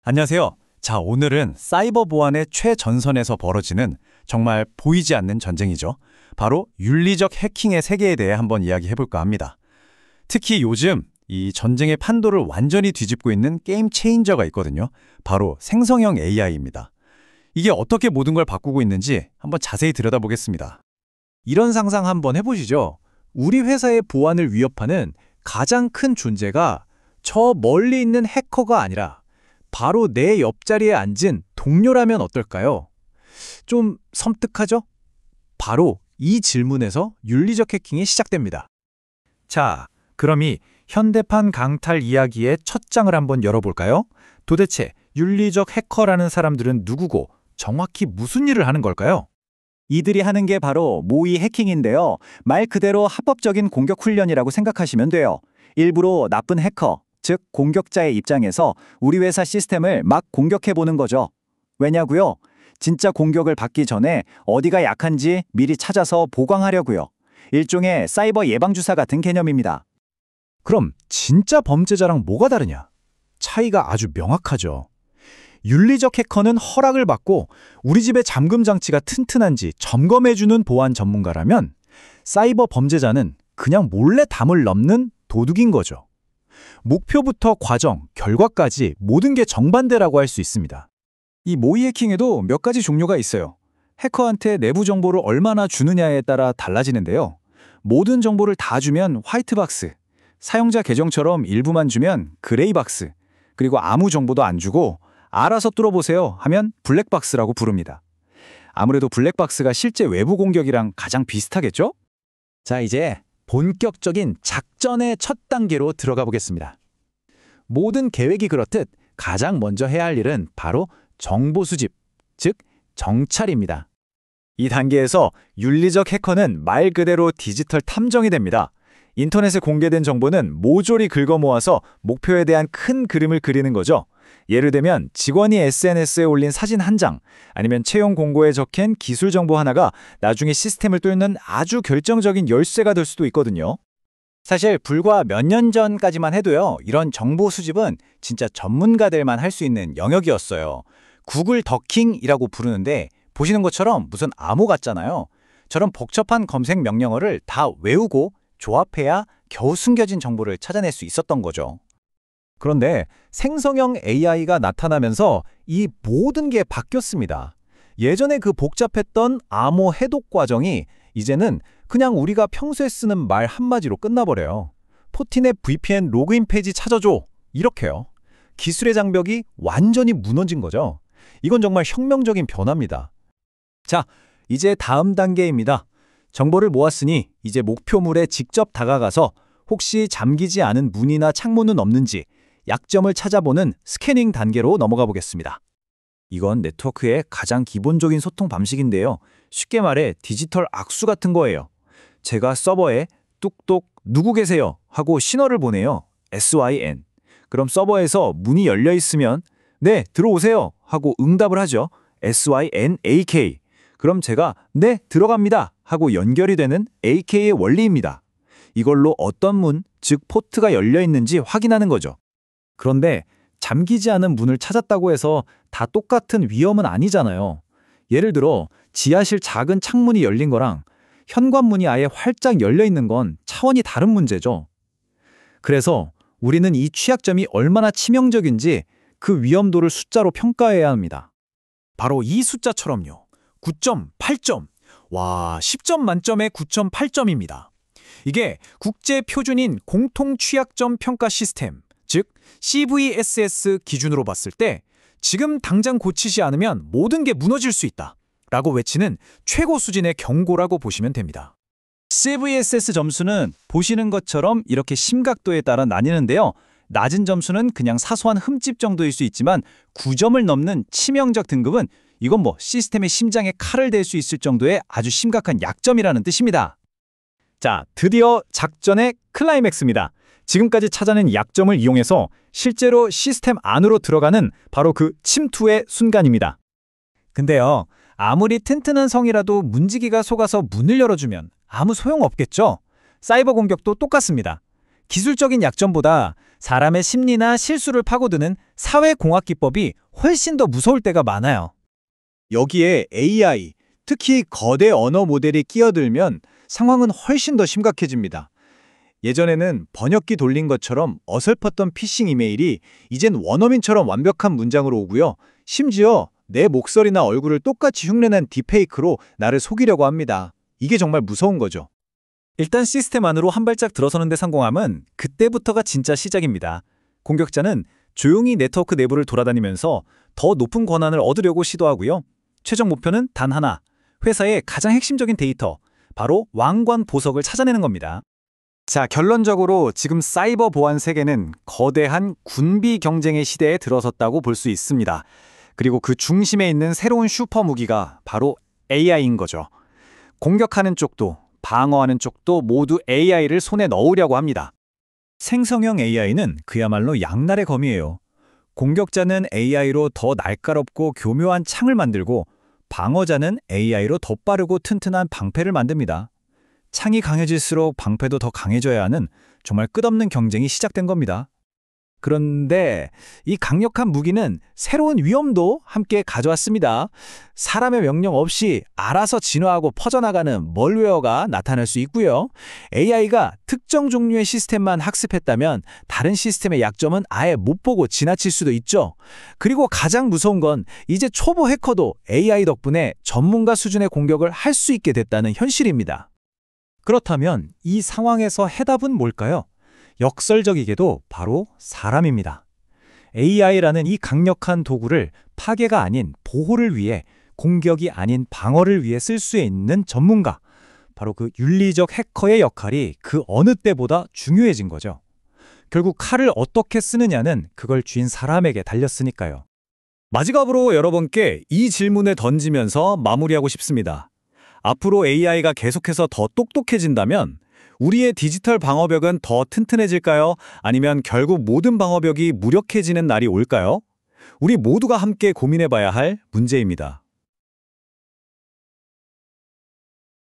안녕하세요. 자, 오늘은 사이버 보안의 최전선에서 벌어지는 정말 보이지 않는 전쟁이죠. 바로 윤리적 해킹의 세계에 대해 한번 이야기해볼까 합니다. 특히 요즘 이 전쟁의 판도를 완전히 뒤집고 있는 게임 체인저가 있거든요. 바로 생성형 AI입니다. 이게 어떻게 모든 걸 바꾸고 있는지 한번 자세히 들여다보겠습니다. 이런 상상 한번 해보시죠. 우리 회사의 보안을 위협하는 가장 큰 존재가 저 멀리 있는 해커가 아니라 바로 내 옆자리에 앉은 동료라면 어떨까요? 좀 섬뜩하죠? 바로 이 질문에서 윤리적 해킹이 시작됩니다. 자, 그럼 이 현대판 강탈 이야기의 첫 장을 한번 열어볼까요? 도대체 윤리적 해커라는 사람들은 누구고 정확히 무슨 일을 하는 걸까요? 이들이 하는 게 바로 모의 해킹인데요. 말 그대로 합법적인 공격 훈련이라고 생각하시면 돼요. 일부러 나쁜 해커, 즉 공격자의 입장에서 우리 회사 시스템을 막 공격해보는 거죠. 왜냐고요? 진짜 공격을 받기 전에 어디가 약한지 미리 찾아서 보강하려고요. 일종의 사이버 예방주사 같은 개념입니다. 그럼 진짜 범죄자랑 뭐가 다르냐? 차이가 아주 명확하죠. 윤리적 해커는 허락을 받고 우리 집의 잠금 장치가 튼튼한지 점검해주는 보안 전문가라면 사이버 범죄자는 그냥 몰래 담을 넘는 도둑인 거죠. 목표부터 과정, 결과까지 모든 게 정반대라고 할 수 있습니다. 이 모의 해킹에도 몇 가지 종류가 있어요. 해커한테 내부 정보를 얼마나 주느냐에 따라 달라지는데요. 모든 정보를 다 주면 화이트박스, 사용자 계정처럼 일부만 주면 그레이박스, 그리고 아무 정보도 안 주고 알아서 뚫어보세요 하면 블랙박스라고 부릅니다. 아무래도 블랙박스가 실제 외부 공격이랑 가장 비슷하겠죠? 자, 이제 본격적인 작전의 첫 단계로 들어가 보겠습니다. 모든 계획이 그렇듯 가장 먼저 해야 할 일은 바로 정보 수집, 즉 정찰입니다. 이 단계에서 윤리적 해커는 말 그대로 디지털 탐정이 됩니다. 인터넷에 공개된 정보는 모조리 긁어 모아서 목표에 대한 큰 그림을 그리는 거죠. 예를 들면 직원이 SNS에 올린 사진 한 장, 아니면 채용 공고에 적힌 기술 정보 하나가 나중에 시스템을 뚫는 아주 결정적인 열쇠가 될 수도 있거든요. 사실 불과 몇 년 전까지만 해도요, 이런 정보 수집은 진짜 전문가들만 할 수 있는 영역이었어요. 구글 더킹이라고 부르는데 보시는 것처럼 무슨 암호 같잖아요. 저런 복잡한 검색 명령어를 다 외우고 조합해야 겨우 숨겨진 정보를 찾아낼 수 있었던 거죠. 그런데 생성형 AI가 나타나면서 이 모든 게 바뀌었습니다. 예전에 그 복잡했던 암호 해독 과정이 이제는 그냥 우리가 평소에 쓰는 말 한마디로 끝나버려요. 포틴의 VPN 로그인 페이지 찾아줘. 이렇게요. 기술의 장벽이 완전히 무너진 거죠. 이건 정말 혁명적인 변화입니다. 자, 이제 다음 단계입니다. 정보를 모았으니 이제 목표물에 직접 다가가서 혹시 잠기지 않은 문이나 창문은 없는지 약점을 찾아보는 스캐닝 단계로 넘어가 보겠습니다. 이건 네트워크의 가장 기본적인 소통 방식인데요. 쉽게 말해 디지털 악수 같은 거예요. 제가 서버에 뚝뚝 누구 계세요? 하고 신호를 보내요. SYN. 그럼 서버에서 문이 열려 있으면 네, 들어오세요. 하고 응답을 하죠. SYNAK. 그럼 제가 네, 들어갑니다. 하고 연결이 되는 AK의 원리입니다. 이걸로 어떤 문, 즉 포트가 열려 있는지 확인하는 거죠. 그런데 잠기지 않은 문을 찾았다고 해서 다 똑같은 위험은 아니잖아요. 예를 들어 지하실 작은 창문이 열린 거랑 현관문이 아예 활짝 열려 있는 건 차원이 다른 문제죠. 그래서 우리는 이 취약점이 얼마나 치명적인지 그 위험도를 숫자로 평가해야 합니다. 바로 이 숫자처럼요. 9.8점. 와, 10점 만점에 9.8점입니다. 이게 국제 표준인 공통 취약점 평가 시스템, 즉 CVSS 기준으로 봤을 때 지금 당장 고치지 않으면 모든 게 무너질 수 있다 라고 외치는 최고 수준의 경고라고 보시면 됩니다. CVSS 점수는 보시는 것처럼 이렇게 심각도에 따라 나뉘는데요. 낮은 점수는 그냥 사소한 흠집 정도일 수 있지만 9점을 넘는 치명적 등급은 이건 뭐 시스템의 심장에 칼을 댈 수 있을 정도의 아주 심각한 약점이라는 뜻입니다. 자, 드디어 작전의 클라이맥스입니다. 지금까지 찾아낸 약점을 이용해서 실제로 시스템 안으로 들어가는 바로 그 침투의 순간입니다. 근데요, 아무리 튼튼한 성이라도 문지기가 속아서 문을 열어주면 아무 소용없겠죠? 사이버 공격도 똑같습니다. 기술적인 약점보다 사람의 심리나 실수를 파고드는 사회공학 기법이 훨씬 더 무서울 때가 많아요. 여기에 AI, 특히 거대 언어 모델이 끼어들면 상황은 훨씬 더 심각해집니다. 예전에는 번역기 돌린 것처럼 어설펐던 피싱 이메일이 이젠 원어민처럼 완벽한 문장으로 오고요. 심지어 내 목소리나 얼굴을 똑같이 흉내낸 딥페이크로 나를 속이려고 합니다. 이게 정말 무서운 거죠. 일단 시스템 안으로 한 발짝 들어서는 데 성공하면 그때부터가 진짜 시작입니다. 공격자는 조용히 네트워크 내부를 돌아다니면서 더 높은 권한을 얻으려고 시도하고요. 최종 목표는 단 하나, 회사의 가장 핵심적인 데이터, 바로 왕관 보석을 찾아내는 겁니다. 자, 결론적으로 지금 사이버 보안 세계는 거대한 군비 경쟁의 시대에 들어섰다고 볼 수 있습니다. 그리고 그 중심에 있는 새로운 슈퍼 무기가 바로 AI인 거죠. 공격하는 쪽도 방어하는 쪽도 모두 AI를 손에 넣으려고 합니다. 생성형 AI는 그야말로 양날의 검이에요. 공격자는 AI로 더 날카롭고 교묘한 창을 만들고 방어자는 AI로 더 빠르고 튼튼한 방패를 만듭니다. 창이 강해질수록 방패도 더 강해져야 하는 정말 끝없는 경쟁이 시작된 겁니다. 그런데 이 강력한 무기는 새로운 위험도 함께 가져왔습니다. 사람의 명령 없이 알아서 진화하고 퍼져나가는 멀웨어가 나타날 수 있고요. AI가 특정 종류의 시스템만 학습했다면 다른 시스템의 약점은 아예 못 보고 지나칠 수도 있죠. 그리고 가장 무서운 건 이제 초보 해커도 AI 덕분에 전문가 수준의 공격을 할 수 있게 됐다는 현실입니다. 그렇다면 이 상황에서 해답은 뭘까요? 역설적이게도 바로 사람입니다. AI라는 이 강력한 도구를 파괴가 아닌 보호를 위해, 공격이 아닌 방어를 위해 쓸 수 있는 전문가, 바로 그 윤리적 해커의 역할이 그 어느 때보다 중요해진 거죠. 결국 칼을 어떻게 쓰느냐는 그걸 쥔 사람에게 달렸으니까요. 마지막으로 여러분께 이 질문을 던지면서 마무리하고 싶습니다. 앞으로 AI가 계속해서 더 똑똑해진다면 우리의 디지털 방어벽은 더 튼튼해질까요? 아니면 결국 모든 방어벽이 무력해지는 날이 올까요? 우리 모두가 함께 고민해봐야 할 문제입니다.